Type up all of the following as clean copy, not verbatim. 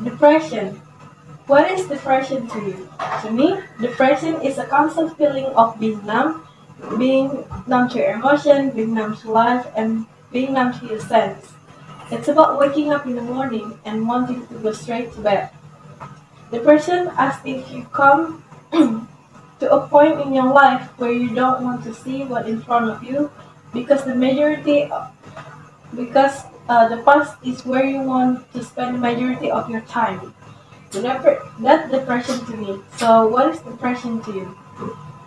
Depression. What is depression to you? To me, depression is a constant feeling of being numb to your emotion, being numb to life, and being numb to your sense. It's about waking up in the morning and wanting to go straight to bed. Depression as if you come to a point in your life where you don't want to see what in front of you because the past is where you want to spend the majority of your time. That's depression to me. So what is depression to you?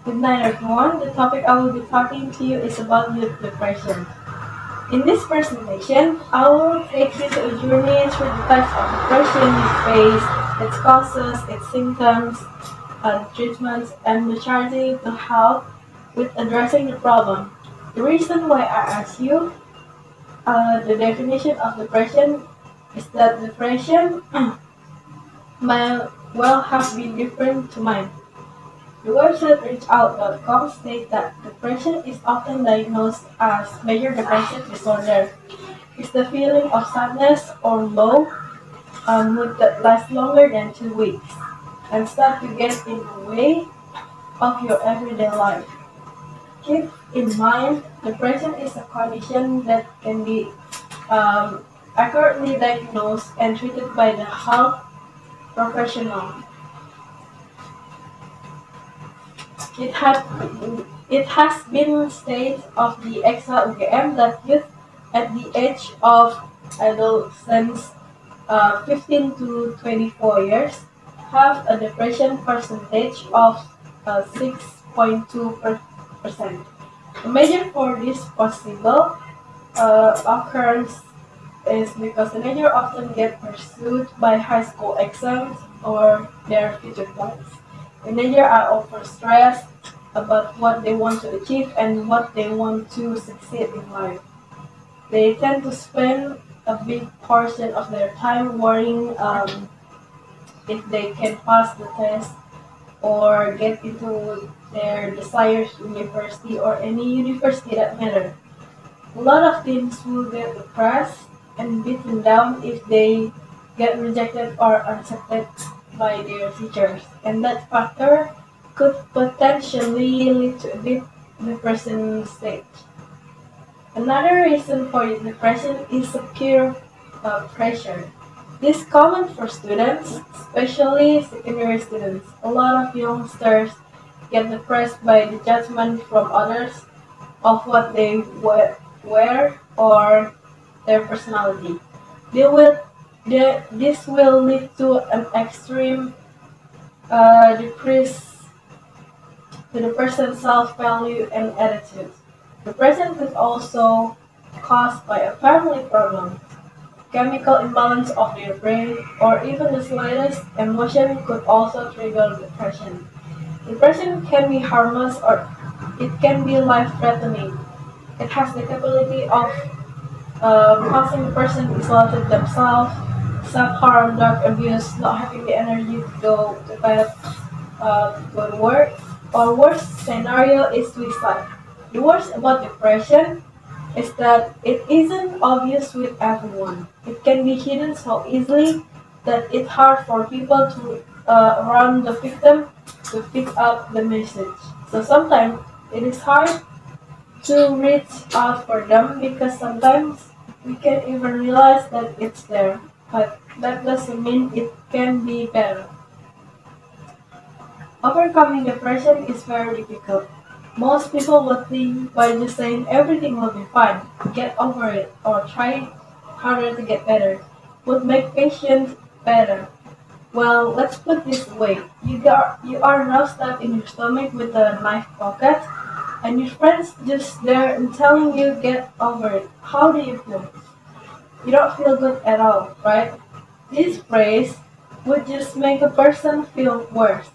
Good night everyone. The topic I will be talking to you is about youth depression. In this presentation, I will take you to a journey through the types of depression you face, its causes, its symptoms, treatments, and the strategy to help with addressing the problem. The reason why I ask you the definition of depression is that depression might well have been different to mine. The website reachout.com states that depression is often diagnosed as major depressive disorder. It's the feeling of sadness or low mood that lasts longer than 2 weeks and start to get in the way of your everyday life. Keep in mind, depression is a condition that can be accurately diagnosed and treated by the health professional. It has been stated of the EXA-UGM that youth at the age of adolescence 15 to 24 years have a depression percentage of 6.2%. The measure for this possible occurrence is because the teenagers often get pursued by high school exams or their future plans. Teenagers are overstressed about what they want to achieve and what they want to succeed in life. They tend to spend a big portion of their time worrying if they can pass the test or get into their desired university or any university that matters. A lot of teens will get depressed and beaten down if they get rejected or accepted by their teachers, and that factor could potentially lead to a deep depression stage. Another reason for depression is peer pressure. This is common for students, especially secondary students. A lot of youngsters get depressed by the judgment from others of what they wear or their personality. This will lead to an extreme decrease to the person's self-value and attitude. Depression is also caused by a family problem. Chemical imbalance of their brain or even the slightest emotion could also trigger depression. Depression can be harmless or it can be life-threatening. It has the capability of causing the person to isolate themselves, self-harm, drug abuse, not having the energy to go to bed, to go to work, or worst scenario is suicide. The worst about depression is that it isn't obvious with everyone. It can be hidden so easily that it's hard for people to around the victim to pick up the message. So sometimes it is hard to reach out for them because sometimes we can't even realize that it's there, but that doesn't mean it can be better. Overcoming depression is very difficult. Most people will think by just saying everything will be fine, get over it, or try harder to get better, would make patients better. Well, let's put this way. You are now stuck in your stomach with a knife pocket, and your friend's just there and telling you get over it. How do you feel? You don't feel good at all, right? This phrase would just make a person feel worse.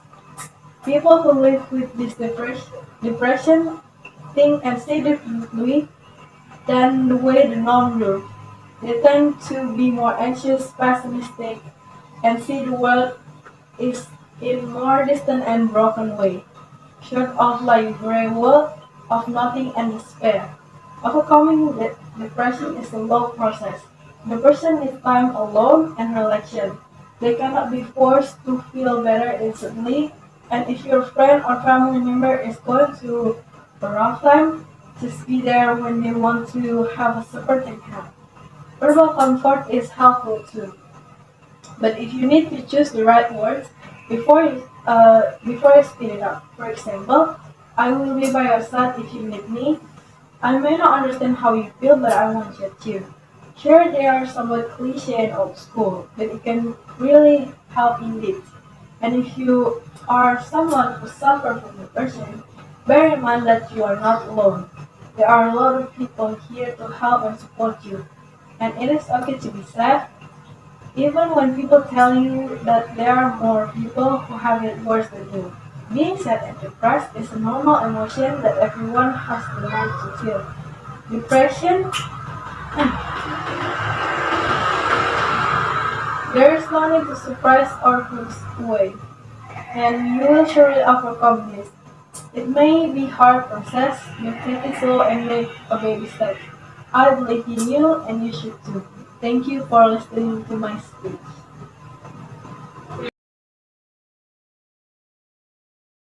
People who live with this depression think and say differently than the way the norm do. They tend to be more anxious, pessimistic, and see the world is in more distant and broken way, short of like gray world of nothing and despair. Overcoming depression is a slow process. The person needs time alone and reflection. They cannot be forced to feel better instantly. And if your friend or family member is going through a rough time, just be there when they want to have a supporting hand. Verbal comfort is helpful too, but if you need to choose the right words before you speed it up. For example, I will be by your side if you need me. I may not understand how you feel, but I want you to. Sure, they are somewhat cliche and old school, but it can really help indeed. And if you are someone who suffers from depression, bear in mind that you are not alone. There are a lot of people here to help and support you. And it is okay to be sad, even when people tell you that there are more people who have it worse than you. Being sad and depressed is a normal emotion that everyone has the right to feel. Depression, there is no need to surprise or push away, and you will surely overcome this. It may be hard process, but take it slow and make a baby step. I believe in you and you should too. Thank you for listening to my speech.